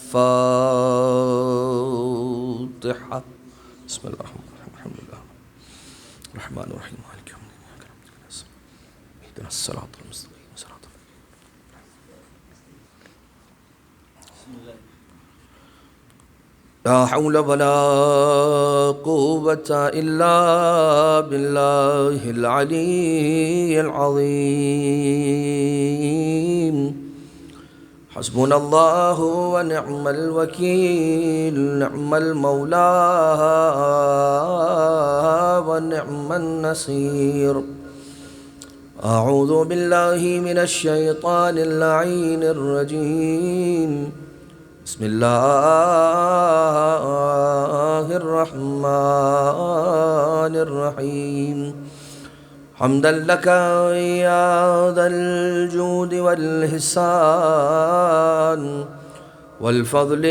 الفاتحة. بسم الله الرحمن الرحيم. الحمد لله الرحمن الرحيم مالك يوم الدين إياك نعبد وإياك نستعين اهدنا الصراط المستقيم صراط لا حول ولا قوة إلا بالله العلي العظيم. حسبنا الله ونعم الوكيل، نعم المولى ونعم النصير. أعوذ بالله من الشيطان اللعين الرجيم. بسم الله الرحمن الرحيم. حمدا لك يا ذا الجود والإحسان والفضل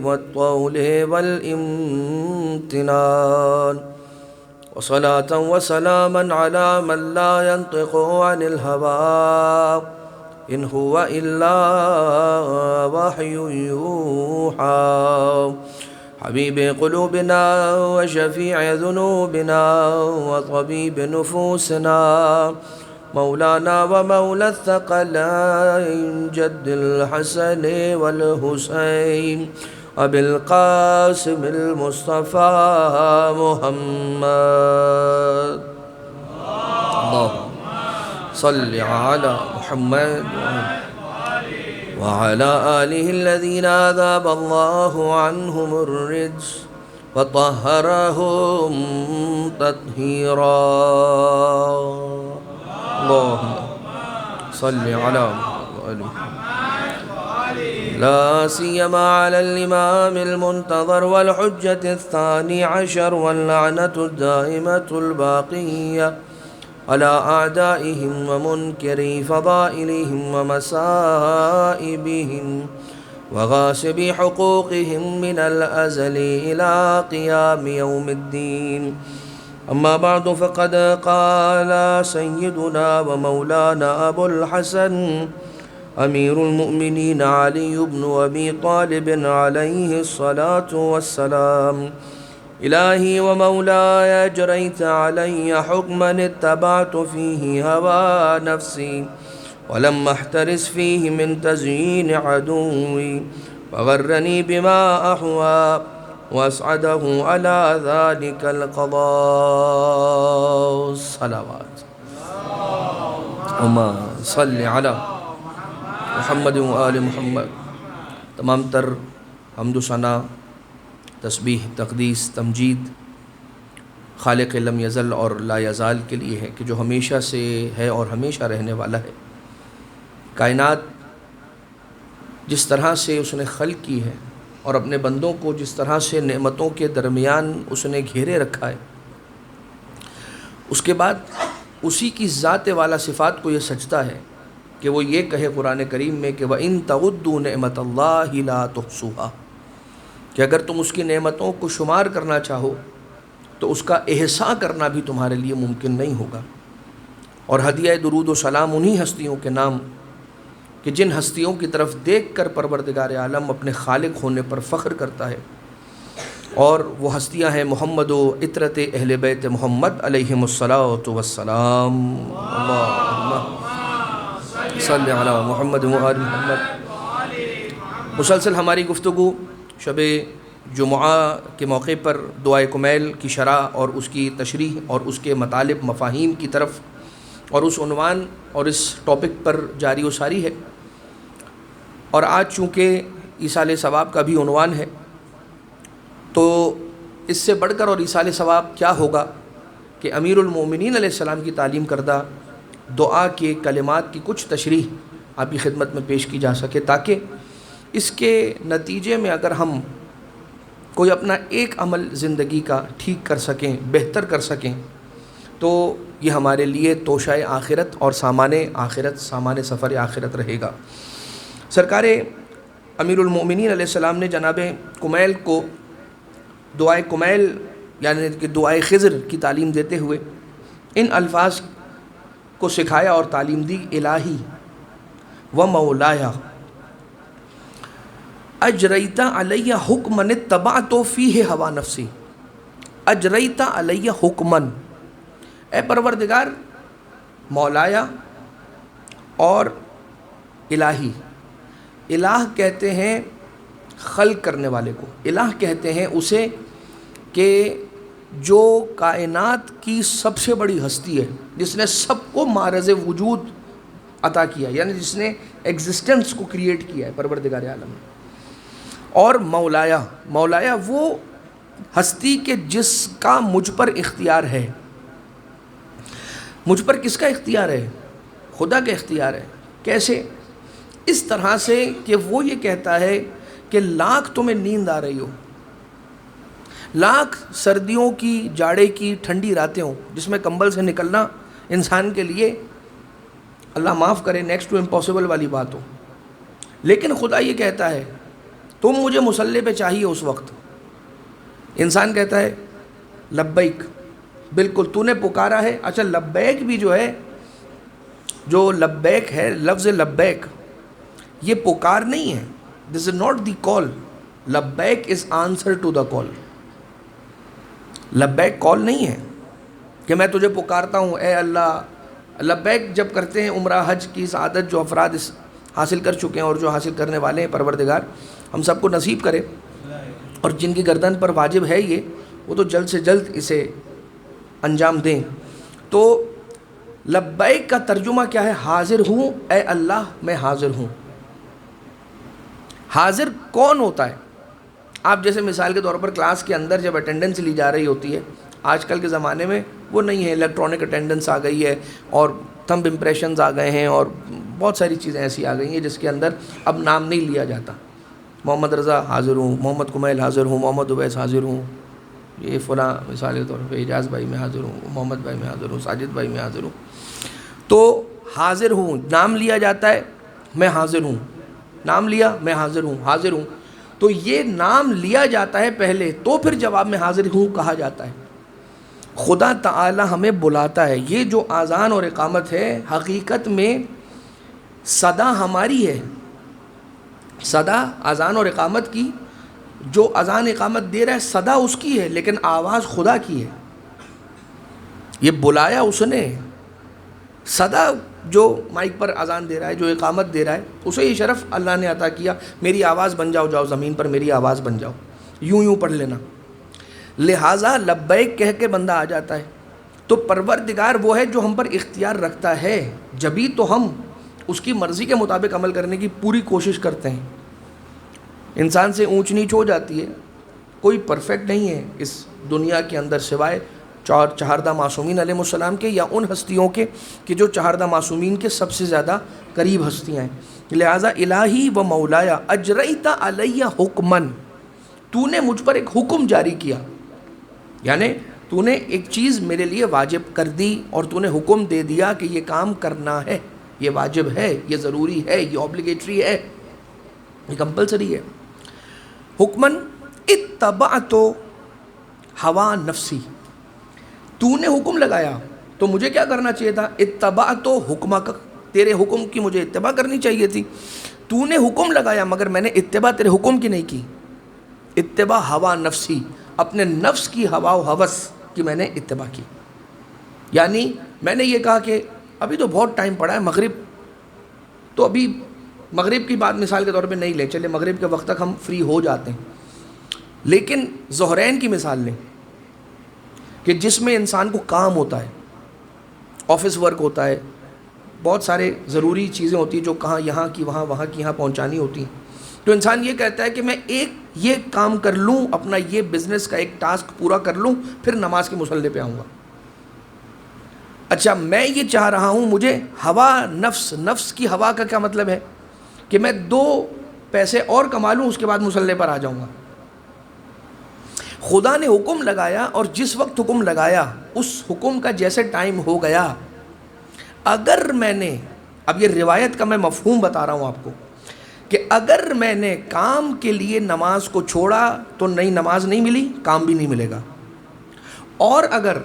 والطول والامتنان، وصلاة وسلاما على من لا ينطق عن الهوى إن هو إلا وحي يوحى. حبيب قلوبنا وشفيع ذنوبنا وطبيب نفوسنا، مولانا ومولى الثقلين جد الحسن والحسين أبي القاسم المصطفى محمد. اللهم صل على محمد وعلى آله الذين أذاب الله عنهم الرجس وطهرهم تطهيرا. اللهم صل على محمد لا سيما على الإمام المنتظر والحجة الثاني عشر واللعنة الدائمة الباقية على أعدائهم ومنكري فضائلهم ومسائبهم وغاصبي حقوقهم من الأزل إلى قيام يوم الدين. أما بعد، فقد قال سيدنا ومولانا أبو الحسن أمير المؤمنين علي بن أبي طالب عليه الصلاة والسلام: إلهي ومولاي أجريت علي حكما اتبعت فيه هوى نفسي ولم أحترس فيه من تزيين عدوي، وغرني بما أحوى وأسعده على ذلك القضاء. صلوات اللهم صل على محمد وآل محمد. تمام تر حمد و ثنا، تسبیح، تقدیس، تمجید خالق لم یزل اور لا یزال کے لیے ہے کہ جو ہمیشہ سے ہے اور ہمیشہ رہنے والا ہے. کائنات جس طرح سے اس نے خلق کی ہے اور اپنے بندوں کو جس طرح سے نعمتوں کے درمیان اس نے گھیرے رکھا ہے، اس کے بعد اسی کی ذات والا صفات کو یہ سجدہ ہے کہ وہ یہ کہے قرآن کریم میں کہ وَإِن تَعُدُّوا نِعْمَتَ اللَّهِ لَا تُحْصُوهَا، کہ اگر تم اس کی نعمتوں کو شمار کرنا چاہو تو اس کا احصاء کرنا بھی تمہارے لیے ممکن نہیں ہوگا. اور ہدیہ درود و سلام انہی ہستیوں کے نام کہ جن ہستیوں کی طرف دیکھ کر پروردگار عالم اپنے خالق ہونے پر فخر کرتا ہے، اور وہ ہستیاں ہیں محمد و عطرت اہل بیت محمد علیہم الصلاۃ والسلام. اللہم صلی علی محمد و آل محمد. مسلسل ہماری گفتگو شب جمعہ کے موقع پر دعائے کمیل کی شرح اور اس کی تشریح اور اس کے مطالب مفاہیم کی طرف اور اس عنوان اور اس ٹاپک پر جاری و ساری ہے. اور آج چونکہ ایصال ثواب کا بھی عنوان ہے، تو اس سے بڑھ کر اور ایصال ثواب کیا ہوگا کہ امیر المومنین علیہ السلام کی تعلیم کردہ دعا کے کلمات کی کچھ تشریح آپ کی خدمت میں پیش کی جا سکے، تاکہ اس کے نتیجے میں اگر ہم کوئی اپنا ایک عمل زندگی کا ٹھیک کر سکیں، بہتر کر سکیں، تو یہ ہمارے لیے توشہ آخرت اور سامان آخرت، سامان سفر آخرت رہے گا. سرکار امیر المومنین علیہ السلام نے جناب کمیل کو دعائے کمیل یعنی کہ دعائے خضر کی تعلیم دیتے ہوئے ان الفاظ کو سکھایا اور تعلیم دی: الہی و مولایا اجریت علیہ حکمن اتبعت فیہ ہوا نفسی، اجریت علیہ حکمن، اے پروردگار، مولایا اور الہی، الہ کہتے ہیں خلق کرنے والے کو، الہ کہتے ہیں اسے کہ جو کائنات کی سب سے بڑی ہستی ہے، جس نے سب کو معرض وجود عطا کیا، یعنی جس نے ایگزسٹنس کو کریٹ کیا ہے، پروردگار عالم نے۔ اور مولایا، مولایا وہ ہستی کہ جس کا مجھ پر اختیار ہے۔ مجھ پر کس کا اختیار ہے؟ خدا کا اختیار ہے۔ کیسے؟ اس طرح سے کہ وہ یہ کہتا ہے کہ لاکھ تمہیں نیند آ رہی ہو، لاکھ سردیوں کی، جاڑے کی، ٹھنڈی راتیں ہوں جس میں کمبل سے نکلنا انسان کے لیے، اللہ معاف کرے، نیکسٹ ٹو امپاسبل والی بات ہو، لیکن خدا یہ کہتا ہے تم مجھے مصلی پہ چاہیے اس وقت۔ انسان کہتا ہے لبیک، بالکل تو نے پکارا ہے۔ اچھا لبیک بھی جو ہے، جو لبیک ہے، لفظ لبیک یہ پکار نہیں ہے، دس از ناٹ دی کال، لبیک از آنسر ٹو دا کال۔ لبیک کال نہیں ہے کہ میں تجھے پکارتا ہوں اے اللہ۔ لبیک جب کرتے ہیں عمرہ حج کی سعادت جو افراد حاصل کر چکے ہیں اور جو حاصل کرنے والے ہیں، پروردگار ہم سب کو نصیب کرے، اور جن کی گردن پر واجب ہے یہ، وہ تو جلد سے جلد اسے انجام دیں۔ تو لبیک کا ترجمہ کیا ہے؟ حاضر ہوں اے اللہ، میں حاضر ہوں۔ حاضر کون ہوتا ہے؟ آپ جیسے مثال کے طور پر کلاس کے اندر جب اٹینڈنس لی جا رہی ہوتی ہے، آج کل کے زمانے میں وہ نہیں ہے، الیکٹرانک اٹینڈنس آ گئی ہے اور تھمب امپریشنز آ گئے ہیں اور بہت ساری چیزیں ایسی آ گئی ہیں جس کے اندر اب نام نہیں لیا جاتا۔ محمد رضا حاضر ہوں، محمد کمیل حاضر ہوں، محمد اویس حاضر ہوں، یہ فلاں مثال کے طور پہ اعجاز بھائی میں حاضر ہوں، محمد بھائی میں حاضر ہوں، ساجد بھائی میں حاضر ہوں۔ تو حاضر ہوں، نام لیا جاتا ہے، میں حاضر ہوں، نام لیا میں حاضر ہوں، حاضر ہوں۔ تو یہ نام لیا جاتا ہے پہلے، تو پھر جواب میں حاضر ہوں کہا جاتا ہے۔ خدا تعالی ہمیں بلاتا ہے۔ یہ جو اذان اور اقامت ہے حقیقت میں صدا ہماری ہے، صدا اذان اور اقامت کی، جو اذان اقامت دے رہا ہے صدا اس کی ہے، لیکن آواز خدا کی ہے۔ یہ بلایا اس نے، صدا جو مائک پر اذان دے رہا ہے، جو اقامت دے رہا ہے، اسے یہ شرف اللہ نے عطا کیا، میری آواز بن جاؤ، جاؤ زمین پر میری آواز بن جاؤ، یوں پڑھ لینا۔ لہٰذا لبیک کہہ کے بندہ آ جاتا ہے۔ تو پروردگار وہ ہے جو ہم پر اختیار رکھتا ہے، جبھی تو ہم اس کی مرضی کے مطابق عمل کرنے کی پوری کوشش کرتے ہیں۔ انسان سے اونچ نیچ ہو جاتی ہے، کوئی پرفیکٹ نہیں ہے اس دنیا کے اندر سوائے چہاردہ معصومین علیہ السلام کے، یا ان ہستیوں کے کہ جو چہاردہ معصومین کے سب سے زیادہ قریب ہستیاں ہیں۔ لہٰذا الہی و مولایا اجریت علیہ حکمن، تو نے مجھ پر ایک حکم جاری کیا، یعنی تو نے ایک چیز میرے لیے واجب کر دی اور تو نے حکم دے دیا کہ یہ کام کرنا ہے، یہ واجب ہے، یہ ضروری ہے، یہ اوبلیگیٹری ہے، یہ کمپلسری ہے۔ حکمن اتبعت ہوا نفسی، تو نے حکم لگایا تو مجھے کیا کرنا چاہیے تھا؟ اتبعت حکمک، تیرے حکم کی مجھے اتباع کرنی چاہیے تھی۔ تو نے حکم لگایا مگر میں نے اتباع تیرے حکم کی نہیں کی، اتباع ہوا نفسی، اپنے نفس کی ہوا و ہوس کی میں نے اتباع کی۔ یعنی میں نے یہ کہا کہ ابھی تو بہت ٹائم پڑا ہے، مغرب تو ابھی، مغرب کی بات مثال کے طور پہ نہیں لیں، چلے مغرب کے وقت تک ہم فری ہو جاتے ہیں، لیکن ظہرین کی مثال لیں کہ جس میں انسان کو کام ہوتا ہے، آفس ورک ہوتا ہے، بہت سارے ضروری چیزیں ہوتی ہیں جو کہاں یہاں کی وہاں، وہاں کی یہاں پہنچانی ہوتی ہیں۔ تو انسان یہ کہتا ہے کہ میں ایک یہ کام کر لوں، اپنا یہ بزنس کا ایک ٹاسک پورا کر لوں، پھر نماز کے مصلی پہ آؤں گا۔ اچھا میں یہ چاہ رہا ہوں، مجھے ہوا نفس، نفس کی ہوا کا کیا مطلب ہے؟ کہ میں 2 پیسے اور کما لوں، اس کے بعد مصلی پر آ جاؤں گا۔ خدا نے حکم لگایا، اور جس وقت حکم لگایا اس حکم کا جیسے ٹائم ہو گیا، اگر میں نے، اب یہ روایت کا میں مفہوم بتا رہا ہوں آپ کو، کہ اگر میں نے کام کے لیے نماز کو چھوڑا تو نئی نماز نہیں ملی، کام بھی نہیں ملے گا، اور اگر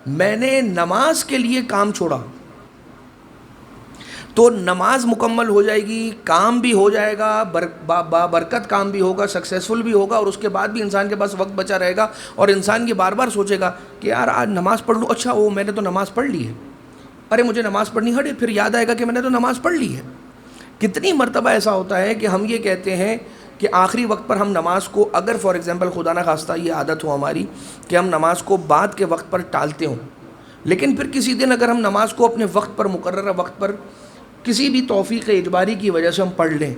میں نے نماز کے لیے کام چھوڑا تو نماز مکمل ہو جائے گی، کام بھی ہو جائے گا، برکت کام بھی ہوگا، سکسیسفل بھی ہوگا، اور اس کے بعد بھی انسان کے پاس وقت بچا رہے گا، اور انسان یہ بار بار سوچے گا کہ یار آج نماز پڑھ لوں، اچھا وہ میں نے تو نماز پڑھ لی ہے، ارے مجھے نماز پڑھنی ہے، پھر یاد آئے گا کہ میں نے تو نماز پڑھ لی ہے۔ کتنی مرتبہ ایسا ہوتا ہے کہ ہم یہ کہتے ہیں کہ آخری وقت پر ہم نماز کو، اگر فار ایگزامپل خدا نہ خواستہ یہ عادت ہو ہماری کہ ہم نماز کو بعد کے وقت پر ٹالتے ہوں، لیکن پھر کسی دن اگر ہم نماز کو اپنے وقت پر، مقررہ وقت پر، کسی بھی توفیق اجباری کی وجہ سے ہم پڑھ لیں،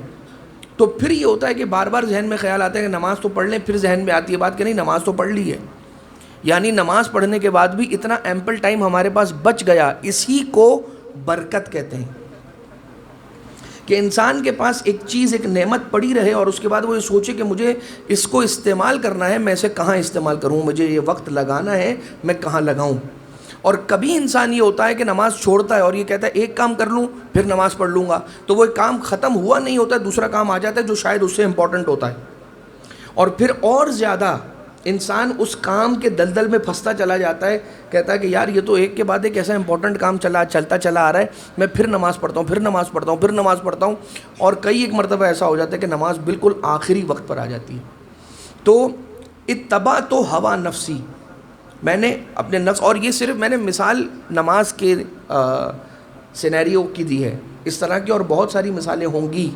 تو پھر یہ ہوتا ہے کہ بار بار ذہن میں خیال آتا ہے کہ نماز تو پڑھ لیں، پھر ذہن میں آتی ہے بات کہ نہیں نماز تو پڑھ لی ہے، یعنی نماز پڑھنے کے بعد بھی اتنا ایمپل ٹائم ہمارے پاس بچ گیا، اسی کو برکت کہتے ہیں، کہ انسان کے پاس ایک چیز، ایک نعمت پڑی رہے، اور اس کے بعد وہ یہ سوچے کہ مجھے اس کو استعمال کرنا ہے، میں اسے کہاں استعمال کروں، مجھے یہ وقت لگانا ہے، میں کہاں لگاؤں۔ اور کبھی انسان یہ ہوتا ہے کہ نماز چھوڑتا ہے اور یہ کہتا ہے ایک کام کر لوں پھر نماز پڑھ لوں گا، تو وہ کام ختم ہوا نہیں ہوتا ہے، دوسرا کام آ جاتا ہے جو شاید اس سے امپورٹنٹ ہوتا ہے، اور پھر اور زیادہ انسان اس کام کے دلدل میں پھنستا چلا جاتا ہے، کہتا ہے کہ یار یہ تو ایک کے بعد ایک ایسا امپورٹنٹ کام چلتا چلا آ رہا ہے، میں پھر نماز پڑھتا ہوں، پھر نماز پڑھتا ہوں، پھر نماز پڑھتا ہوں، اور کئی ایک مرتبہ ایسا ہو جاتا ہے کہ نماز بالکل آخری وقت پر آ جاتی ہے۔ تو اتبعت ہوا نفسی، میں نے اپنے نفس، اور یہ صرف میں نے مثال نماز کے سینیریو کی دی ہے، اس طرح کی اور بہت ساری مثالیں ہوں گی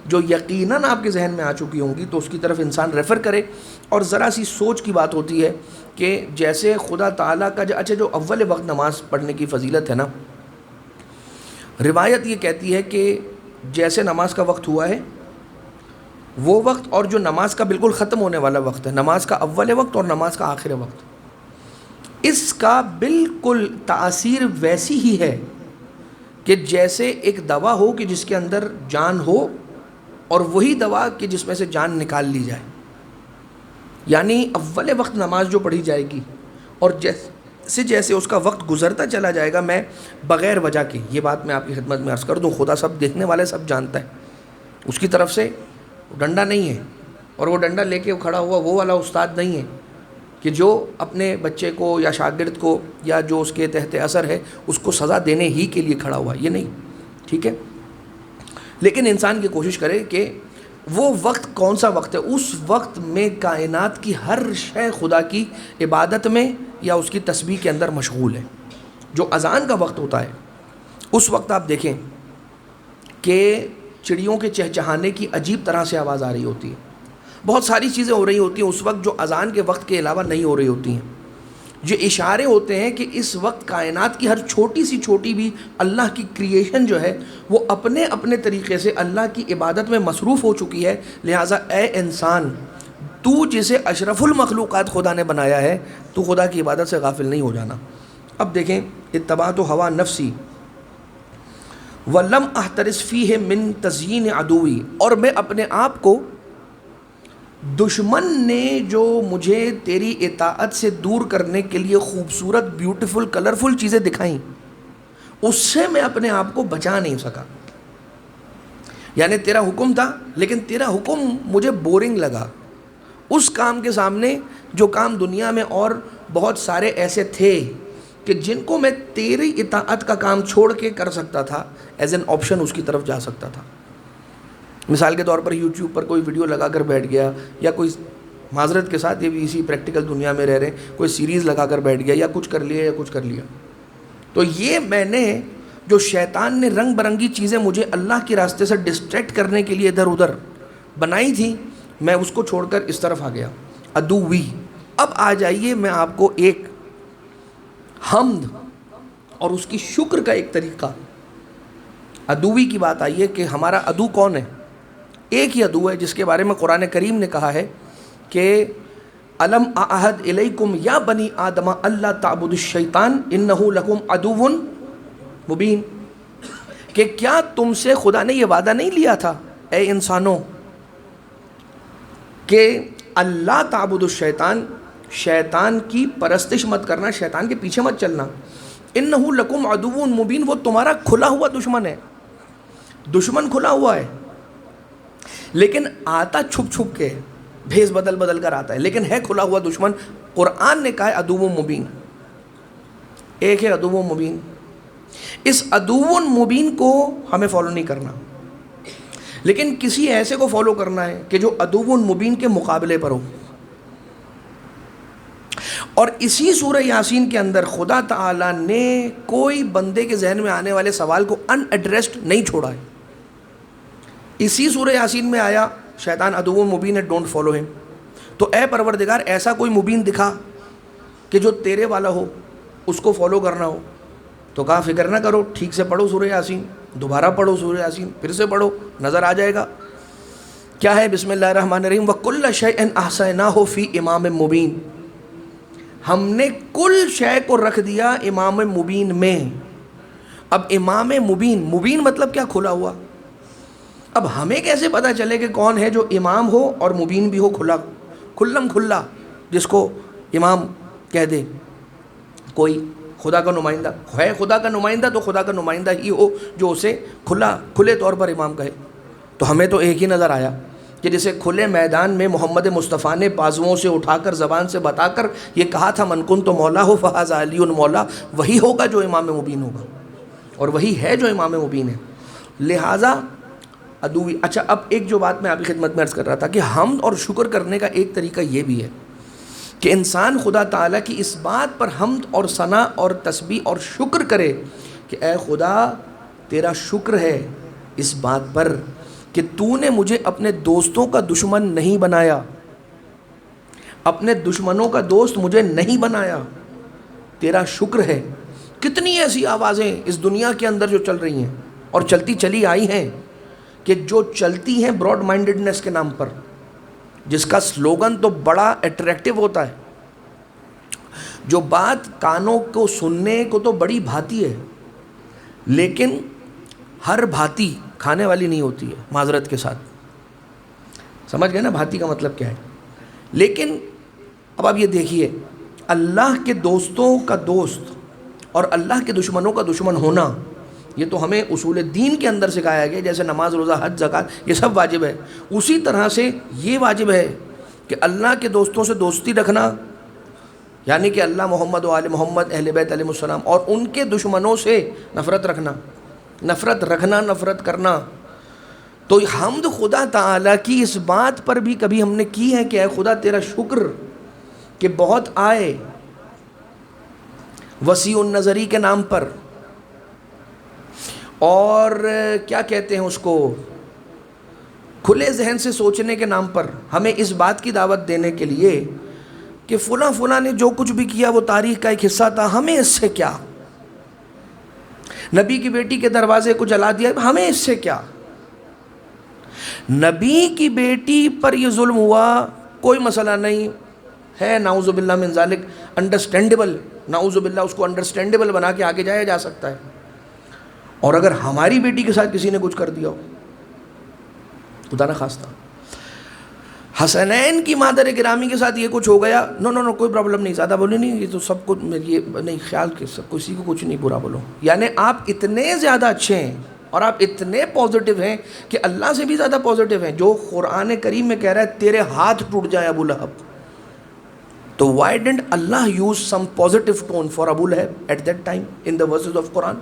جو یقیناً آپ کے ذہن میں آ چکی ہوں گی، تو اس کی طرف انسان ریفر کرے، اور ذرا سی سوچ کی بات ہوتی ہے کہ جیسے خدا تعالیٰ کا جو اول وقت نماز پڑھنے کی فضیلت ہے نا، روایت یہ کہتی ہے کہ جیسے نماز کا وقت ہوا ہے وہ وقت، اور جو نماز کا بالکل ختم ہونے والا وقت ہے، نماز کا اول وقت اور نماز کا آخر وقت، اس کا بالکل تاثیر ویسی ہی ہے کہ جیسے ایک دوا ہو کہ جس کے اندر جان ہو، اور وہی دوا کہ جس میں سے جان نکال لی جائے، یعنی اول وقت نماز جو پڑھی جائے گی، اور جیسے جیسے اس کا وقت گزرتا چلا جائے گا، میں بغیر وجہ کے یہ بات میں آپ کی خدمت میں عرض کر دوں، خدا سب دیکھنے والے سب جانتا ہے، اس کی طرف سے ڈنڈا نہیں ہے، اور وہ ڈنڈا لے کے کھڑا ہوا وہ والا استاد نہیں ہے کہ جو اپنے بچے کو یا شاگرد کو یا جو اس کے تحت اثر ہے اس کو سزا دینے ہی کے لیے کھڑا ہوا، یہ نہیں، ٹھیک ہے، لیکن انسان کی کوشش کرے کہ وہ وقت کون سا وقت ہے، اس وقت میں کائنات کی ہر شے خدا کی عبادت میں یا اس کی تسبیح کے اندر مشغول ہے۔ جو اذان کا وقت ہوتا ہے اس وقت آپ دیکھیں کہ چڑیوں کے چہچہانے کی عجیب طرح سے آواز آ رہی ہوتی ہے، بہت ساری چیزیں ہو رہی ہوتی ہیں اس وقت جو اذان کے وقت کے علاوہ نہیں ہو رہی ہوتی ہیں، جو اشارے ہوتے ہیں کہ اس وقت کائنات کی ہر چھوٹی سی چھوٹی بھی اللہ کی کریشن جو ہے وہ اپنے اپنے طریقے سے اللہ کی عبادت میں مصروف ہو چکی ہے، لہٰذا اے انسان تو جسے اشرف المخلوقات خدا نے بنایا ہے، تو خدا کی عبادت سے غافل نہیں ہو جانا۔ اب دیکھیں، اتبعت ہوا نفسی وَلَمْ أَحْتَرِسْ فِيهِ مِن تَزْيِينِ عَدُوِّي، اور میں اپنے آپ کو دشمن نے جو مجھے تیری اطاعت سے دور کرنے کے لیے خوبصورت بیوٹیفل کلرفل چیزیں دکھائیں، اس سے میں اپنے آپ کو بچا نہیں سکا، یعنی تیرا حکم تھا لیکن تیرا حکم مجھے بورنگ لگا، اس کام کے سامنے جو کام دنیا میں اور بہت سارے ایسے تھے کہ جن کو میں تیری اطاعت کا کام چھوڑ کے کر سکتا تھا، ایز این آپشن اس کی طرف جا سکتا تھا۔ مثال کے طور پر یوٹیوب پر کوئی ویڈیو لگا کر بیٹھ گیا، یا کوئی معذرت کے ساتھ یہ بھی اسی پریکٹیکل دنیا میں رہ رہے ہیں، کوئی سیریز لگا کر بیٹھ گیا، یا کچھ کر لیا یا کچھ کر لیا، تو یہ میں نے جو شیطان نے رنگ برنگی چیزیں مجھے اللہ کے راستے سے ڈسٹریکٹ کرنے کے لیے ادھر ادھر بنائی تھی، میں اس کو چھوڑ کر اس طرف آ گیا، عدوی۔ اب آ جائیے میں آپ کو ایک حمد اور اس کی شکر کا ایک طریقہ، عدوی کی بات آئی ہے کہ ہمارا عدو کون ہے؟ ایک ہی عدو ہے جس کے بارے میں قرآن کریم نے کہا ہے کہ الم اعہد الیکم یا بنی آدم اللہ تعبدوا الشیطان انہ لکم عدو مبین، کہ کیا تم سے خدا نے یہ وعدہ نہیں لیا تھا اے انسانوں کہ اللہ تعبدوا الشیطان، شیطان کی پرستش مت کرنا، شیطان کے پیچھے مت چلنا، انہ لکم عدو مبین، وہ تمہارا کھلا ہوا دشمن ہے، دشمن کھلا ہوا ہے، لیکن آتا چھپ چھپ کے، بھیس بدل بدل کر آتا ہے، لیکن ہے کھلا ہوا دشمن۔ قرآن نے کہا ہے عدو مبین، ایک ہے عدو مبین، اس عدو مبین کو ہمیں فالو نہیں کرنا، لیکن کسی ایسے کو فالو کرنا ہے کہ جو عدو مبین کے مقابلے پر ہو. اور اسی سورہ یاسین کے اندر خدا تعالیٰ نے کوئی بندے کے ذہن میں آنے والے سوال کو ان ایڈریسڈ نہیں چھوڑا ہے. اسی سورہ یاسین میں آیا شیطان عدو مبین ہے، ڈونٹ فالو ہم. تو اے پروردگار ایسا کوئی مبین دکھا کہ جو تیرے والا ہو، اس کو فالو کرنا ہو. تو کہا فکر نہ کرو، ٹھیک سے پڑھو سورہ یاسین، دوبارہ پڑھو سورہ یاسین، پھر سے پڑھو، نظر آ جائے گا. کیا ہے؟ بسم اللہ الرحمن الرحیم. وَكُلَّ شَيْءٍ أَحْصَيْنَاهُ فِي إِمَامٍ مُبِينٍ. ہم نے کل شے کو رکھ دیا امام مبین میں. اب امام مبین، مبین مطلب کیا؟ کھلا ہوا. اب ہمیں کیسے پتہ چلے کہ کون ہے جو امام ہو اور مبین بھی ہو، کھلم کھلا، جس کو امام کہہ دے کوئی خدا کا نمائندہ ہے. خدا کا نمائندہ تو خدا کا نمائندہ ہی ہو جو اسے کھلے طور پر امام کہے. تو ہمیں تو ایک ہی نظر آیا کہ جسے کھلے میدان میں محمد مصطفیٰ نے بازوؤں سے اٹھا کر زبان سے بتا کر یہ کہا تھا من کنت مولا ہو فہذا علی مولا، وہی ہوگا جو امام مبین ہوگا، اور وہی ہے جو امام مبین ہے. لہٰذا عدوی. اچھا، اب ایک جو بات میں آپ کی خدمت میں عرض کر رہا تھا کہ حمد اور شکر کرنے کا ایک طریقہ یہ بھی ہے کہ انسان خدا تعالیٰ کی اس بات پر حمد اور ثنا اور تسبیح اور شکر کرے کہ اے خدا تیرا شکر ہے اس بات پر کہ تو نے مجھے اپنے دوستوں کا دشمن نہیں بنایا، اپنے دشمنوں کا دوست مجھے نہیں بنایا، تیرا شکر ہے. کتنی ایسی آوازیں اس دنیا کے اندر جو چل رہی ہیں اور چلتی چلی آئی ہیں کہ جو چلتی ہیں براڈ مائنڈڈنس کے نام پر، جس کا سلوگن تو بڑا اٹریکٹیو ہوتا ہے، جو بات کانوں کو سننے کو تو بڑی بھاتی ہے، لیکن ہر بھاتی کھانے والی نہیں ہوتی ہے. معذرت کے ساتھ سمجھ گئے نا بھاتی کا مطلب کیا ہے. لیکن اب آپ یہ دیکھیے، اللہ کے دوستوں کا دوست اور اللہ کے دشمنوں کا دشمن ہونا، یہ تو ہمیں اصول دین کے اندر سکھایا گیا. جیسے نماز، روزہ، حج، زکوٰۃ یہ سب واجب ہے، اسی طرح سے یہ واجب ہے کہ اللہ کے دوستوں سے دوستی رکھنا، یعنی کہ اللہ محمد و آل محمد اہل بیت علیہ السلام، اور ان کے دشمنوں سے نفرت رکھنا، نفرت کرنا. تو حمد خدا تعالیٰ کی اس بات پر بھی کبھی ہم نے کی ہے کہ اے خدا تیرا شکر کہ بہت آئے وسیع النظری کے نام پر، اور کیا کہتے ہیں اس کو، کھلے ذہن سے سوچنے کے نام پر ہمیں اس بات کی دعوت دینے کے لیے کہ فلاں نے جو کچھ بھی کیا وہ تاریخ کا ایک حصہ تھا، ہمیں اس سے کیا. نبی کی بیٹی کے دروازے کو جلا دیا، ہمیں اس سے کیا. نبی کی بیٹی پر یہ ظلم ہوا، کوئی مسئلہ نہیں ہے، نعوذ باللہ من ذالک، انڈرسٹینڈیبل، نعوذ باللہ اس کو انڈرسٹینڈیبل بنا کے آگے جایا جا سکتا ہے. اور اگر ہماری بیٹی کے ساتھ کسی نے کچھ کر دیا ہو، خدا نہ خواستہ، حسنین کی مادر گرامی کے ساتھ یہ کچھ ہو گیا، نو کوئی پرابلم نہیں، زیادہ بولے نہیں، یہ تو سب کو یہ نہیں خیال کہ سب کسی کو کچھ نہیں برا بولو. یعنی آپ اتنے زیادہ اچھے ہیں اور آپ اتنے پازیٹیو ہیں کہ اللہ سے بھی زیادہ پازیٹیو ہیں، جو قرآن کریم میں کہہ رہا ہے تیرے ہاتھ ٹوٹ جائے ابو لہب. تو why didn't Allah use some positive tone for Abu Lahab at that time in the verses of Quran?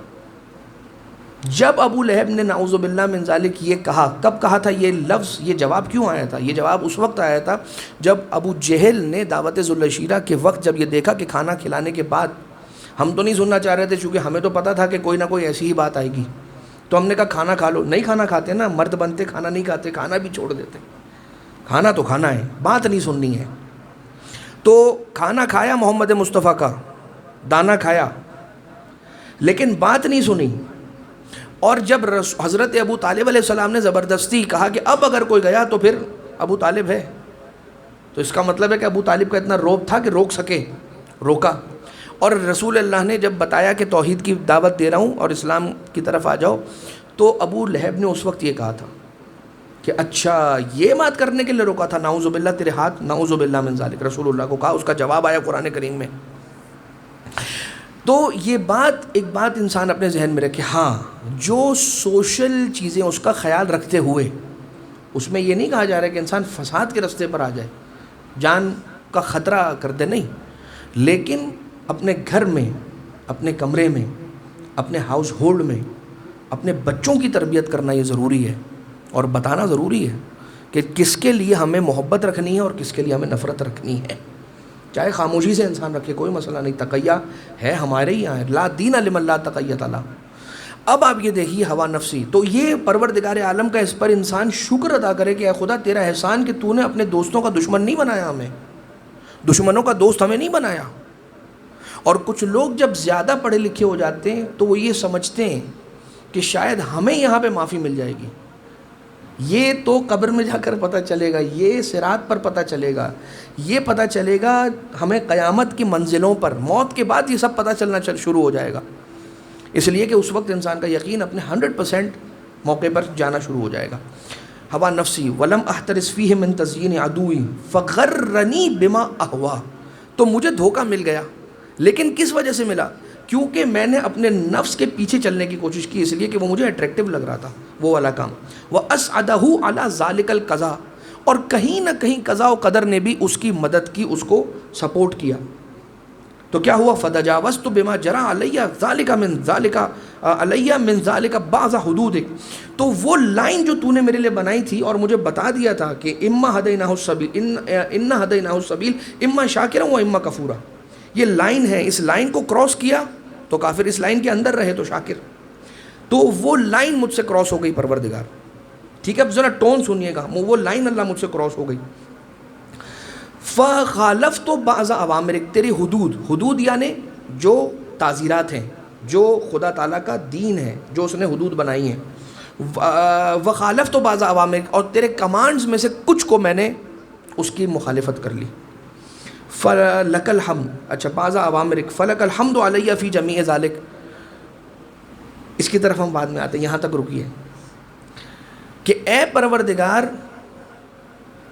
جب ابو لہب نے نعوذ باللہ من ذالک یہ کہا، کب کہا تھا یہ لفظ، یہ جواب کیوں آیا تھا؟ یہ جواب اس وقت آیا تھا جب ابو جہل نے دعوت ذوالعشیرہ کے وقت جب یہ دیکھا کہ کھانا کھلانے کے بعد، ہم تو نہیں سننا چاہ رہے تھے چونکہ ہمیں تو پتہ تھا کہ کوئی نہ کوئی ایسی ہی بات آئے گی، تو ہم نے کہا کھانا کھا لو. نہیں کھانا کھاتے نا، مرد بنتے کھانا نہیں کھاتے، کھانا بھی چھوڑ دیتے. کھانا تو کھانا ہے، بات نہیں سننی ہے. تو کھانا کھایا محمد مصطفیٰ کا، دانا کھایا، لیکن بات نہیں سنی. اور جب حضرت ابو طالب علیہ السلام نے زبردستی کہا کہ اب اگر کوئی گیا تو پھر ابو طالب ہے، تو اس کا مطلب ہے کہ ابو طالب کا اتنا روب تھا کہ روک سکے، روکا. اور رسول اللہ نے جب بتایا کہ توحید کی دعوت دے رہا ہوں اور اسلام کی طرف آ جاؤ، تو ابو لہب نے اس وقت یہ کہا تھا کہ اچھا یہ بات کرنے کے لیے روکا تھا، نعوذ باللہ تیرے ہاتھ، نعوذ باللہ من ذالک، رسول اللہ کو کہا. اس کا جواب آیا قرآن کریم میں. تو یہ بات، ایک بات انسان اپنے ذہن میں رکھے، ہاں جو سوشل چیزیں اس کا خیال رکھتے ہوئے، اس میں یہ نہیں کہا جا رہا ہے کہ انسان فساد کے راستے پر آ جائے، جان کا خطرہ کر دے، نہیں، لیکن اپنے گھر میں، اپنے کمرے میں اپنے ہاؤس ہولڈ میں اپنے بچوں کی تربیت کرنا یہ ضروری ہے، اور بتانا ضروری ہے کہ کس کے لیے ہمیں محبت رکھنی ہے اور کس کے لیے ہمیں نفرت رکھنی ہے. چاہے خاموشی سے انسان رکھے، کوئی مسئلہ نہیں، تقیہ ہے ہمارے ہی یہاں، لا دین لمن لا تقیۃ له. اب آپ یہ دیکھیے ہوا نفسی، تو یہ پروردگار عالم کا اس پر انسان شکر ادا کرے کہ اے خدا تیرا احسان کہ تو نے اپنے دوستوں کا دشمن نہیں بنایا، ہمیں دشمنوں کا دوست ہمیں نہیں بنایا. اور کچھ لوگ جب زیادہ پڑھے لکھے ہو جاتے ہیں تو وہ یہ سمجھتے ہیں کہ شاید ہمیں یہاں پہ معافی مل جائے گی. یہ تو قبر میں جا کر پتہ چلے گا، یہ صراط پر پتہ چلے گا، یہ پتہ چلے گا ہمیں قیامت کی منزلوں پر، موت کے بعد یہ سب پتہ چلنا شروع ہو جائے گا. اس لیے کہ اس وقت انسان کا یقین اپنے 100% موقع پر جانا شروع ہو جائے گا. ہوا نفسی ولم احترس فیہ من تزیین عدوی فغرنی بما اہوا. تو مجھے دھوکہ مل گیا، لیکن کس وجہ سے ملا؟ کیونکہ میں نے اپنے نفس کے پیچھے چلنے کی کوشش کی، اس لیے کہ وہ مجھے اٹریکٹیو لگ رہا تھا وہ والا کام. وَأَسْعَدَهُ عَلَى ذَلِكَ الْقَضَاء، اور کہیں نہ کہیں قضاء و قدر نے بھی اس کی مدد کی، اس کو سپورٹ کیا. تو کیا ہوا؟ فَتَجَاوَزْتُ بِمَا جَرَى عَلَيَّ ذَلِكَ مِنْ ذَلِكَ عَلَيَّ مِنْ ذَلِكَ بَعْضَ حُدُودِكَ. تو وہ لائن جو تو نے میرے لیے بنائی تھی اور مجھے بتا دیا تھا کہ اِمَّا هَدَيْنَاهُ السَّبِيلَ إِنَّا هَدَيْنَاهُ السَّبِيلَ إِمَّا شَاكِرًا وَإِمَّا كَفُورًا. یہ لائن ہے، اس لائن کو کراس کیا تو کافر، اس لائن کے اندر رہے تو شاکر. تو وہ لائن مجھ سے کراس ہو گئی پروردگار. ٹھیک ہے، اب ذرا ٹون سنیے گا، وہ لائن اللہ مجھ سے کراس ہو گئی. فَخَالَفْتُ بَعْضَ أَوَامِرِكَ، تیری حدود یعنی جو تعزیرات ہیں، جو خدا تعالیٰ کا دین ہے، جو اس نے حدود بنائی ہیں. وَخَالَفْتُ بَعْضَ أَوَامِرِكَ، اور تیرے کمانڈز میں سے کچھ کو میں نے اس کی مخالفت کر لی. فَلَكَ الْحَمْدُ، اچھا بَعْضَ أَوَامِرِكَ فَلَكَ الْحَمْدُ عَلَيَّ فِي جَمِيعِ ذَلِكَ. اس کی طرف ہم بعد میں آتے ہیں، یہاں تک رکیے کہ اے پروردگار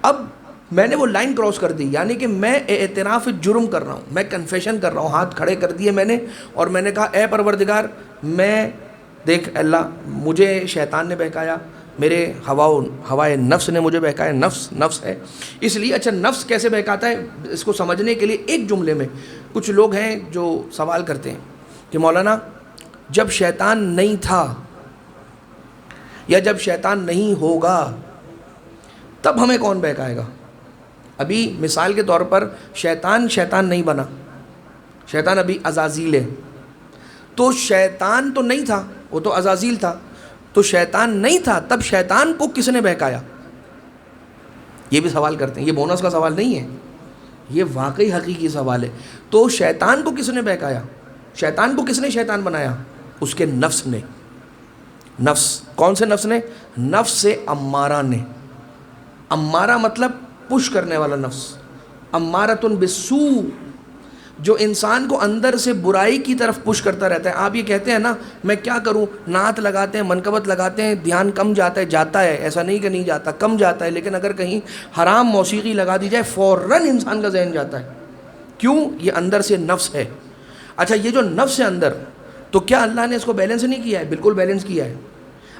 اب میں نے وہ لائن کراس کر دی، یعنی کہ میں اعتراف جرم کر رہا ہوں، میں کنفیشن کر رہا ہوں، ہاتھ کھڑے کر دیے میں نے، اور میں نے کہا اے پروردگار میں دیکھ اللہ، مجھے شیطان نے بہکایا، میرے ہوائے نفس نے مجھے بہکایا. نفس ہے اس لیے. اچھا نفس کیسے بہکاتا ہے اس کو سمجھنے کے لیے ایک جملے میں، کچھ لوگ ہیں جو سوال کرتے ہیں کہ مولانا جب شیطان نہیں تھا یا جب شیطان نہیں ہوگا تب ہمیں کون بہکائے گا؟ ابھی مثال کے طور پر شیطان نہیں بنا، شیطان ابھی عزازیل ہے. تو شیطان تو نہیں تھا، وہ تو عزازیل تھا. تو شیطان نہیں تھا تب شیطان کو کس نے بہکایا؟ یہ بھی سوال کرتے ہیں. یہ بونس کا سوال نہیں ہے، یہ واقعی حقیقی سوال ہے. تو شیطان کو کس نے بہکایا؟ شیطان کو کس نے شیطان بنایا؟ اس کے نفس نے. نفس کون سے نفس نے؟ نفس سے امارہ نے. امارہ مطلب پش کرنے والا نفس. امارۃ بالسوء، جو انسان کو اندر سے برائی کی طرف پش کرتا رہتا ہے. آپ یہ کہتے ہیں نا میں کیا کروں، نعت لگاتے ہیں، منقبت لگاتے ہیں، دھیان کم جاتا ہے، ایسا نہیں کہ نہیں جاتا، کم جاتا ہے، لیکن اگر کہیں حرام موسیقی لگا دی جائے فوراً انسان کا ذہن جاتا ہے. کیوں؟ یہ اندر سے نفس ہے. اچھا یہ جو نفس ہے اندر، تو کیا اللہ نے اس کو بیلنس نہیں کیا ہے؟ بالکل بیلنس کیا ہے.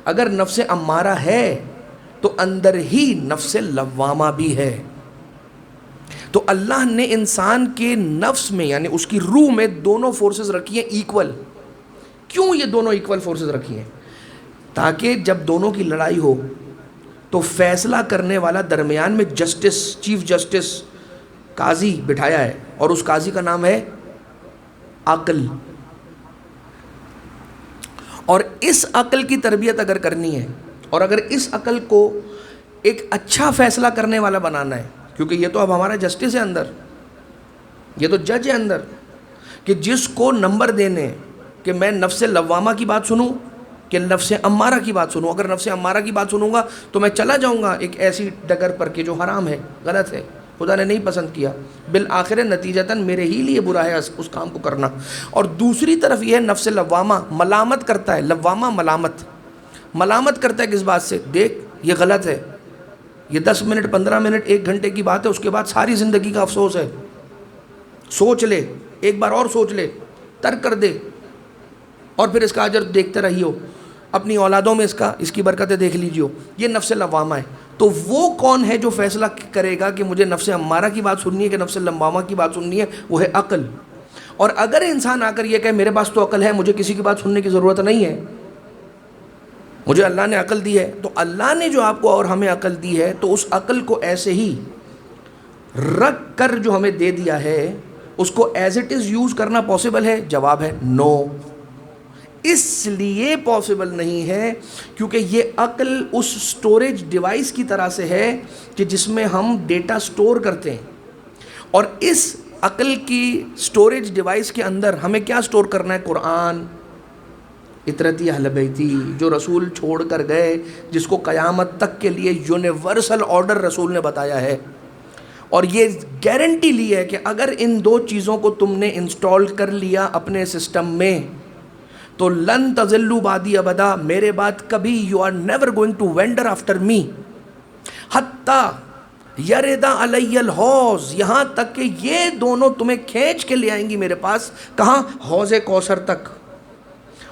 اگر نفس امارہ ہے تو اندر ہی نفس لوامہ بھی ہے. تو اللہ نے انسان کے نفس میں یعنی اس کی روح میں دونوں فورسز رکھی ہیں ایکول. کیوں یہ دونوں ایکول فورسز رکھی ہیں؟ تاکہ جب دونوں کی لڑائی ہو تو فیصلہ کرنے والا درمیان میں جسٹس، چیف جسٹس، قاضی بٹھایا ہے، اور اس قاضی کا نام ہے عقل. اور اس عقل کی تربیت اگر کرنی ہے، اور اگر اس عقل کو ایک اچھا فیصلہ کرنے والا بنانا ہے، کیونکہ یہ تو اب ہمارا جسٹس ہے اندر، یہ تو جج ہے اندر، کہ جس کو نمبر دینے کہ میں نفس لوامہ کی بات سنوں کہ نفس امارہ کی بات سنوں. اگر نفس امارہ کی بات سنوں گا تو میں چلا جاؤں گا ایک ایسی ڈگر پر کہ جو حرام ہے، غلط ہے، خدا نے نہیں پسند کیا، بالآخر نتیجتاً میرے ہی لیے برا ہے اس کام کو کرنا. اور دوسری طرف یہ ہے نفس لوامہ ملامت کرتا ہے. لوامہ ملامت کرتا ہے کس بات سے؟ دیکھ یہ غلط ہے، یہ 10 منٹ 15 منٹ 1 گھنٹے کی بات ہے، اس کے بعد ساری زندگی کا افسوس ہے. سوچ لے، ایک بار اور سوچ لے، ترک کر دے، اور پھر اس کا اجر دیکھتے رہیو، اپنی اولادوں میں اس کی برکتیں دیکھ لیجیو. یہ نفس لوامہ ہے. تو وہ کون ہے جو فیصلہ کرے گا کہ مجھے نفس امارہ کی بات سننی ہے کہ نفس لوامہ کی بات سننی ہے؟ وہ ہے عقل. اور اگر انسان آ کر یہ کہے میرے پاس تو عقل ہے، مجھے کسی کی بات سننے کی ضرورت نہیں ہے، مجھے اللہ نے عقل دی ہے، تو اللہ نے جو آپ کو اور ہمیں عقل دی ہے تو اس عقل کو ایسے ہی رکھ کر جو ہمیں دے دیا ہے اس کو ایز اٹ از یوز کرنا پاسبل ہے؟ جواب ہے نو۔ اس لیے پاسبل نہیں ہے کیونکہ یہ عقل اس سٹوریج ڈیوائس کی طرح سے ہے کہ جس میں ہم ڈیٹا سٹور کرتے ہیں، اور اس عقل کی سٹوریج ڈیوائس کے اندر ہمیں کیا سٹور کرنا ہے؟ قرآن، اطرتی اہل بیتی، جو رسول چھوڑ کر گئے، جس کو قیامت تک کے لیے یونیورسل آرڈر رسول نے بتایا ہے، اور یہ گارنٹی لی ہے کہ اگر ان دو چیزوں کو تم نے انسٹال کر لیا اپنے سسٹم میں تو لن تضلوا بعدی ابدا، میرے بعد کبھی you are never going to wander after me حتی یرد علی الحوض، یہاں تک کہ یہ دونوں تمہیں کھینچ کے لے آئیں گی میرے پاس، کہاں؟ حوض کوثر تک۔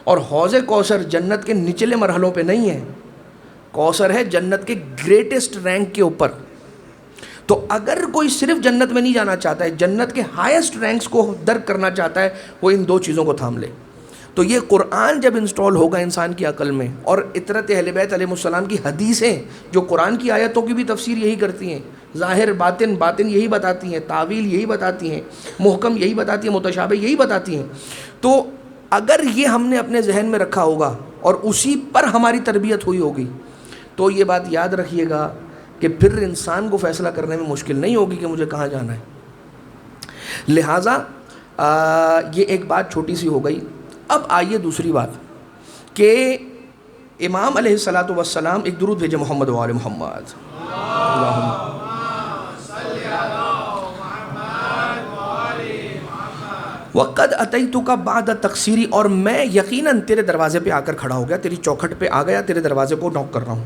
اور حوض کوثر جنت کے نچلے مرحلوں پہ نہیں ہے، کوثر ہے جنت کے گریٹسٹ رینک کے اوپر۔ تو اگر کوئی صرف جنت میں نہیں جانا چاہتا ہے، جنت کے ہائیسٹ رینکس کو درک کرنا چاہتا ہے، وہ ان دو چیزوں کو تھام لے۔ تو یہ قرآن جب انسٹال ہوگا انسان کی عقل میں، اور اطرت اہل بیت علیہ السلام کی حدیثیں جو قرآن کی آیتوں کی بھی تفسیر یہی کرتی ہیں، ظاہر باطن، باطن یہی بتاتی ہیں، تعویل یہی بتاتی ہیں، محکم یہی بتاتی ہیں، متشابہ یہی بتاتی ہیں، تو اگر یہ ہم نے اپنے ذہن میں رکھا ہوگا اور اسی پر ہماری تربیت ہوئی ہوگی تو یہ بات یاد رکھیے گا کہ پھر انسان کو فیصلہ کرنے میں مشکل نہیں ہوگی کہ مجھے کہاں جانا ہے۔ لہٰذا یہ ایک بات چھوٹی سی ہو گئی۔ اب آئیے دوسری بات کہ امام علیہ الصلاۃ والسلام ایک درود بھیجے محمد و آل محمد، وقد اتیتک بعد تقصیری، اور میں یقیناً تیرے دروازے پہ آ کر کھڑا ہو گیا، تیری چوکھٹ پہ آ گیا، تیرے دروازے کو نوک کر رہا ہوں۔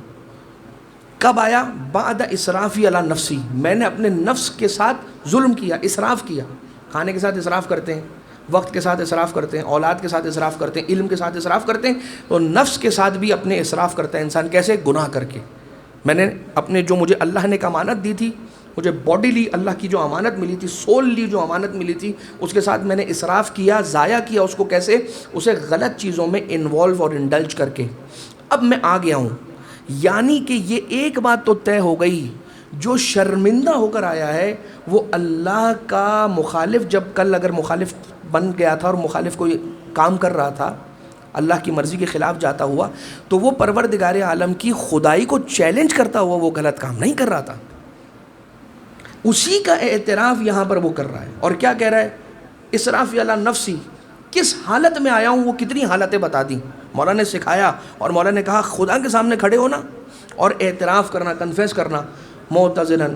کب آیا؟ بعد اسرافی علی نفسی، میں نے اپنے نفس کے ساتھ ظلم کیا، اسراف کیا۔ کھانے کے ساتھ اسراف کرتے ہیں، وقت کے ساتھ اسراف کرتے ہیں، اولاد کے ساتھ اسراف کرتے ہیں، علم کے ساتھ اسراف کرتے ہیں، تو نفس کے ساتھ بھی اپنے اسراف کرتا ہے انسان۔ کیسے؟ گناہ کر کے۔ میں نے اپنے جو مجھے اللہ نے ایک امانت دی تھی، مجھے باڈی لی، اللہ کی جو امانت ملی تھی، سول لی جو امانت ملی تھی، اس کے ساتھ میں نے اسراف کیا، ضائع کیا اس کو۔ کیسے؟ اسے غلط چیزوں میں انوالو اور انڈلج کر کے۔ اب میں آ گیا ہوں، یعنی کہ یہ ایک بات تو طے ہو گئی، جو شرمندہ ہو کر آیا ہے وہ اللہ کا مخالف، جب کل اگر مخالف بن گیا تھا اور مخالف کوئی کام کر رہا تھا اللہ کی مرضی کے خلاف جاتا ہوا، تو وہ پروردگار عالم کی خدائی کو چیلنج کرتا ہوا وہ غلط کام نہیں کر رہا تھا، اسی کا اعتراف یہاں پر وہ کر رہا ہے۔ اور کیا کہہ رہا ہے؟ اسراف علی نفسی، کس حالت میں آیا ہوں وہ کتنی حالتیں بتا دیں، مولا نے سکھایا، اور مولا نے کہا خدا کے سامنے کھڑے ہونا اور اعتراف کرنا، کنفیس کرنا، معتذرن،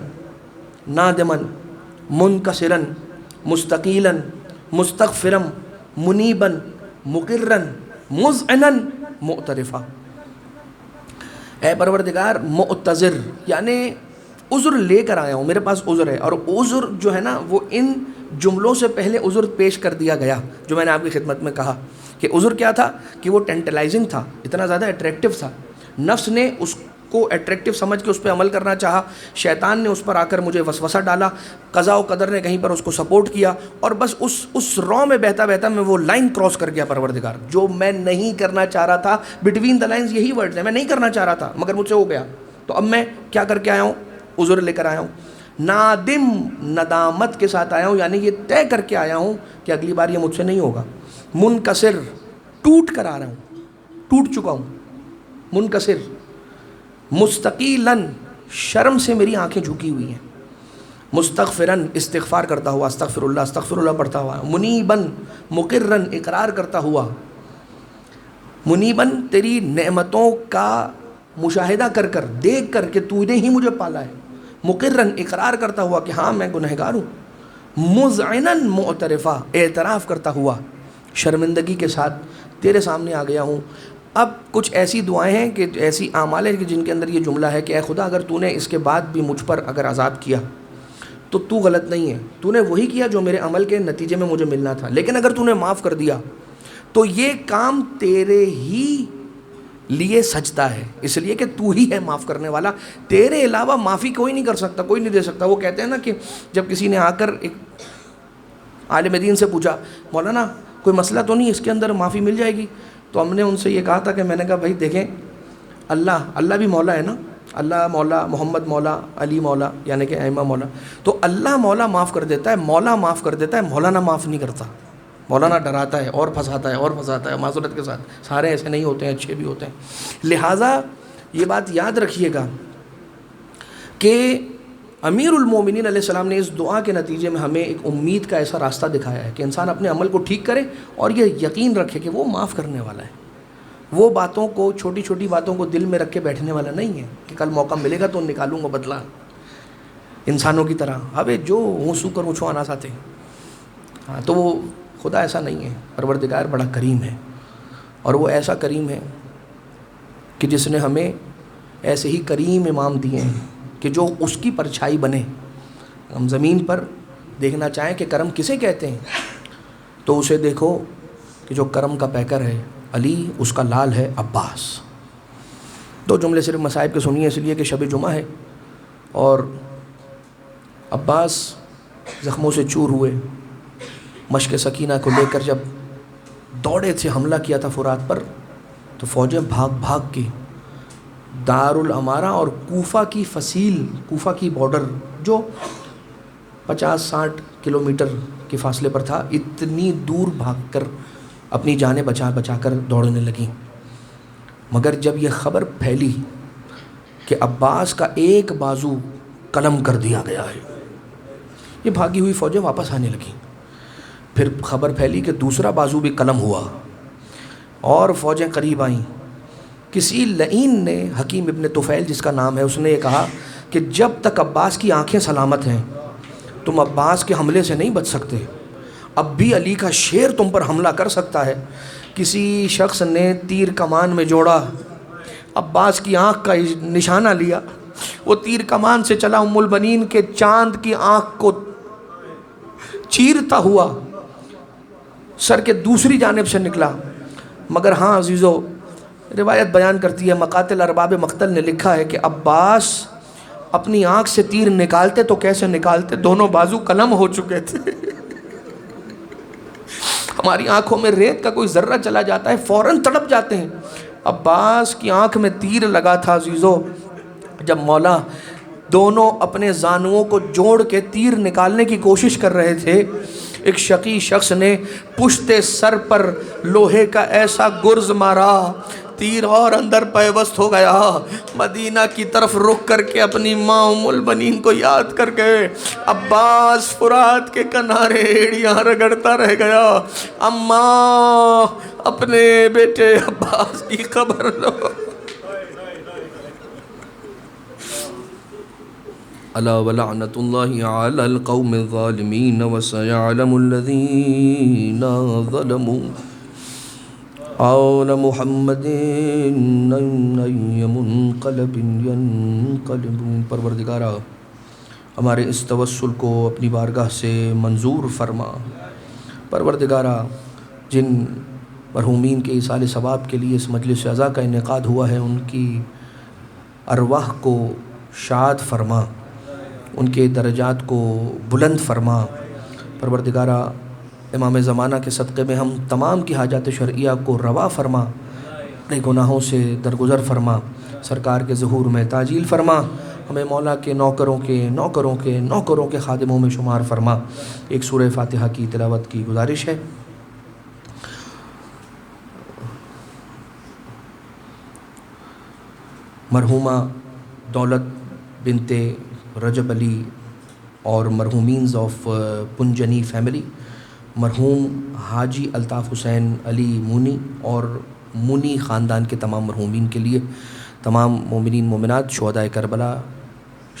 نادمن، منکسرن، مستقیلن، مستغفرن، منیبن، مقرن، مذعنن، معترفہ۔ اے پروردگار معتذر، یعنی عذر لے کر آیا ہوں، میرے پاس عذر ہے، اور عذر جو ہے نا وہ ان جملوں سے پہلے عذر پیش کر دیا گیا جو میں نے آپ کی خدمت میں کہا کہ عذر کیا تھا کہ وہ ٹینٹلائزنگ تھا، اتنا زیادہ اٹریکٹیو تھا، نفس نے اس کو اٹریکٹیو سمجھ کے اس پہ عمل کرنا چاہا، شیطان نے اس پر آ کر مجھے وسوسہ ڈالا، قضاء و قدر نے کہیں پر اس کو سپورٹ کیا، اور بس اس رو میں بہتا بہتا میں وہ لائن کراس کر گیا پروردگار، جو میں نہیں کرنا چاہ رہا تھا۔ بٹوین دا لائنز یہی ورڈز ہیں، میں نہیں کرنا چاہ رہا تھا مگر مجھ سے ہو گیا، تو اب میں کیا کر کے آیا ہوں؟ عذر لے کر آیا ہوں، نادم، ندامت کے ساتھ آیا ہوں، یعنی یہ طے کر کے آیا ہوں کہ اگلی بار یہ مجھ سے نہیں ہوگا۔ منکسر، ٹوٹ کر آ رہا ہوں، ٹوٹ چکا ہوں، منکسر۔ مستقیلاً، شرم سے میری آنکھیں جھکی ہوئی ہیں۔ مستغفراً، استغفار کرتا ہوا، استغفر اللہ پڑھتا ہوا۔ منیباً، مقرراً، اقرار کرتا ہوا۔ منیباً، تیری نعمتوں کا مشاہدہ کر کر، دیکھ کر کہ تو نے ہی مجھے پالا ہے۔ مقرراً، اقرار کرتا ہوا کہ ہاں میں گنہگار ہوں۔ مذعناً، معترفہ، اعتراف کرتا ہوا، شرمندگی کے ساتھ تیرے سامنے آ گیا ہوں۔ اب کچھ ایسی دعائیں ہیں کہ ایسی اعمال ہیں کہ جن کے اندر یہ جملہ ہے کہ اے خدا اگر تو نے اس کے بعد بھی مجھ پر اگر عذاب کیا تو تو غلط نہیں ہے، تو نے وہی کیا جو میرے عمل کے نتیجے میں مجھے ملنا تھا، لیکن اگر تو نے معاف کر دیا تو یہ کام تیرے ہی لیے سجتا ہے، اس لیے کہ تو ہی ہے معاف کرنے والا، تیرے علاوہ معافی کوئی نہیں کر سکتا، کوئی نہیں دے سکتا۔ وہ کہتے ہیں نا کہ جب کسی نے آ کر ایک عالم دین سے پوچھا مولانا کوئی مسئلہ تو نہیں اس کے اندر معافی مل جائے گی؟ تو ہم نے ان سے یہ کہا تھا کہ میں نے کہا بھائی دیکھیں اللہ بھی مولا ہے نا، اللہ مولا، محمد مولا، علی مولا، یعنی کہ ائمہ مولا، تو اللہ مولا معاف کر دیتا ہے، مولا معاف کر دیتا ہے، مولانا معاف نہیں کرتا۔ مولانا ڈراتا ہے اور پھنساتا ہے اور پھنساتا ہے، معذرت کے ساتھ سارے ایسے نہیں ہوتے ہیں، اچھے بھی ہوتے ہیں۔ لہٰذا یہ بات یاد رکھیے گا کہ امیر المومنین علیہ السلام نے اس دعا کے نتیجے میں ہمیں ایک امید کا ایسا راستہ دکھایا ہے کہ انسان اپنے عمل کو ٹھیک کرے اور یہ یقین رکھے کہ وہ معاف کرنے والا ہے، وہ باتوں کو، چھوٹی چھوٹی باتوں کو دل میں رکھ کے بیٹھنے والا نہیں ہے کہ کل موقع ملے گا تو نکالوں گا بدلہ انسانوں کی طرح، ابے جو ہوں سو کر اونچو آنا چاہتے ہیں۔ ہاں تو وہ خدا ایسا نہیں ہے، پروردگار بڑا کریم ہے، اور وہ ایسا کریم ہے کہ جس نے ہمیں ایسے ہی کریم امام دیے ہیں کہ جو اس کی پرچھائی بنے۔ ہم زمین پر دیکھنا چاہیں کہ کرم کسے کہتے ہیں تو اسے دیکھو کہ جو کرم کا پیکر ہے علی، اس کا لال ہے عباس۔ دو جملے صرف مصائب کے سنیے اس لیے کہ شب جمعہ ہے، اور عباس زخموں سے چور ہوئے، مشق سکینہ کو لے کر جب دوڑے تھے، حملہ کیا تھا فرات پر، تو فوجیں بھاگ بھاگ کے دارالامارہ اور کوفہ کی فصیل، کوفہ کی بارڈر جو 50-60 کلومیٹر کے فاصلے پر تھا، اتنی دور بھاگ کر اپنی جانیں بچا کر دوڑنے لگیں۔ مگر جب یہ خبر پھیلی کہ عباس کا ایک بازو قلم کر دیا گیا ہے، یہ بھاگی ہوئی فوجیں واپس آنے لگیں۔ پھر خبر پھیلی کہ دوسرا بازو بھی قلم ہوا اور فوجیں قریب آئیں۔ کسی لعین نے، حکیم ابن طفیل جس کا نام ہے، اس نے یہ کہا کہ جب تک عباس کی آنکھیں سلامت ہیں تم عباس کے حملے سے نہیں بچ سکتے، اب بھی علی کا شیر تم پر حملہ کر سکتا ہے۔ کسی شخص نے تیر کمان میں جوڑا، عباس کی آنکھ کا نشانہ لیا، وہ تیر کمان سے چلا ام البنین کے چاند کی آنکھ کو چیرتا ہوا سر کے دوسری جانب سے نکلا۔ مگر ہاں عزیزو، روایت بیان کرتی ہے، مقاتل ارباب مقتل نے لکھا ہے کہ عباس اپنی آنکھ سے تیر نکالتے تو کیسے نکالتے، دونوں بازو قلم ہو چکے تھے۔ ہماری آنکھوں میں ریت کا کوئی ذرہ چلا جاتا ہے فوراً تڑپ جاتے ہیں، عباس کی آنکھ میں تیر لگا تھا عزیزو۔ جب مولا دونوں اپنے زانوؤں کو جوڑ کے تیر نکالنے کی کوشش کر رہے تھے، ایک شقی شخص نے پشت سر پر لوہے کا ایسا گرز مارا، تیر اور اندر پیوست ہو گیا۔ مدینہ کی طرف رخ کر کے اپنی ماں ام البنین کو یاد کر کے عباس فرات کے کنارے ایڑیاں رگڑتا رہ گیا، اماں اپنے بیٹے عباس کی خبر لو۔ الا ولعنت اللہ علی القوم الظالمین وسيعلم الذین ظلموا قول محمد منقلب ينقلب۔ پروردگارا ہمارے اس توسل کو اپنی بارگاہ سے منظور فرما۔ پروردگارا جن مرحومین کے ایصال ثواب کے لیے اس مجلس عزا کا انعقاد ہوا ہے، ان کی ارواح کو شاد فرما، ان کے درجات کو بلند فرما۔ پروردگارا امام زمانہ کے صدقے میں ہم تمام کی حاجات شرعیہ کو روا فرما، اپنے گناہوں سے درگزر فرما، سرکار کے ظہور میں تعجیل فرما، ہمیں مولا کے نوکروں کے خادموں میں شمار فرما۔ ایک سورہ فاتحہ کی تلاوت کی گزارش ہے۔ مرحومہ دولت بنت رجب علی اور مرحومینز آف پنجنی فیملی، مرحوم حاجی الطاف حسین علی مونی اور مونی خاندان کے تمام مرحومین کے لیے تمام مومنین مومنات شہدائے کربلا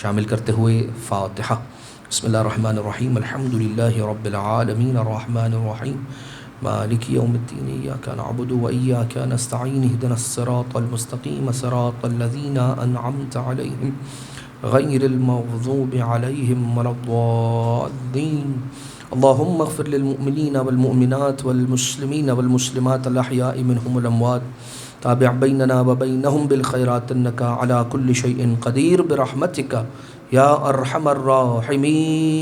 شامل کرتے ہوئے فاتحہ۔ بسم اللہ الرحمن الرحیم، الحمد للہ رب العالمین الرحمن الرحیم مالک یوم الدین، ایاک نعبد و ایاک نستعین، اہدنا الصراط المستقیم صراط الذین انعمت علیہم غیر المغضوب علیہم ولا الضالین۔ اللہم اغفر للمؤمنین والمؤمنات والمسلمین والمسلمات الاحیاء منہم والاموات، تابع بیننا وبینہم بالخیرات انکا علی کل شیء قدیر برحمتک یا ارحم الراحمین۔